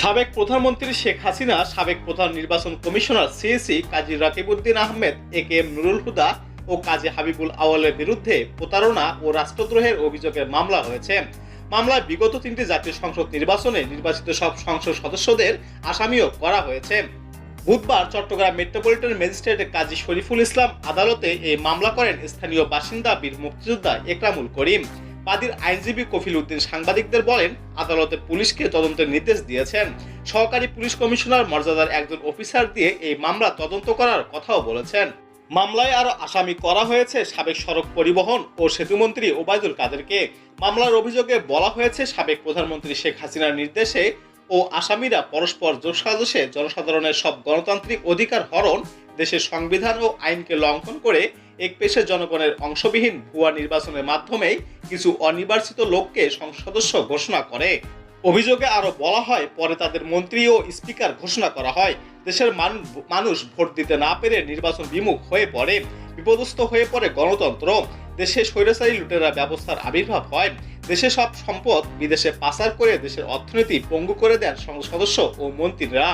সাবেক প্রধানমন্ত্রী শেখ হাসিনা, সাবেক প্রধান নির্বাচন কমিশনার সিএসি কাজী রাকিবউদ্দিন আহমেদ, একেএম নুরুল হুদা ও কাজী হাবিবুল আওয়ালের বিরুদ্ধে প্রতারণা ও রাষ্ট্রদ্রোহের অভিযোগের মামলা হয়েছে। মামলায় বিগত 3টি জাতীয় সংসদ নির্বাচনে নির্বাচিত সব সংসদ সদস্যদের আসামিও করা হয়েছে। বুধবার চট্টগ্রাম মেট্রোপলিটন ম্যাজিস্ট্রেট কাজী শরীফুল ইসলাম আদালতে এই মামলা করেন স্থানীয় বাসিন্দা বীর মুক্তিযোদ্ধা একরামুল করিম। বাদীর আইনজীবী কফিল উদ্দিন সাংবাদিকদের বলেন, আদালতে পুলিশকে তদন্তের নির্দেশ দিয়েছেন। সহকারী পুলিশ কমিশনার মর্যাদার একজন অফিসার দিয়ে এই মামলা তদন্ত করার কথাও বলেছেন। মামলায় আরও আসামি করা হয়েছে সাবেক সড়ক পরিবহন ও সেতুমন্ত্রী ওবায়দুল কাদেরকে। মামলার অভিযোগে বলা হয়েছে, সাবেক প্রধানমন্ত্রী শেখ হাসিনার নির্দেশে ও আসামিরা পরস্পর যোগসাজশে জনসাধারণের সব গণতান্ত্রিক অধিকার হরণ, দেশের সংবিধান ও আইনকে লঙ্ঘন করে একপেশে জনগণের অংশবিহীন ভুয়া নির্বাচনের মাধ্যমেই কিছু অনির্বাচিত লোককে সংসদ সদস্য ঘোষণা করে। অভিযোগে আরো বলা হয়, পরে তাদের মন্ত্রী ও স্পিকার ঘোষণা করা হয়। দেশের মানুষ ভোট দিতে না পেরে নির্বাচন বিমুখ হয়ে পড়ে, বিপদস্ত হয়ে পড়ে গণতন্ত্র। দেশে স্বৈরাচারী লুটেরা ব্যবস্থার আবির্ভাব হয়। দেশে সব সম্পদ বিদেশে পাচার করে দেশের অর্থনীতি পঙ্গু করে দেন সংসদ সদস্য ও মন্ত্রীরা।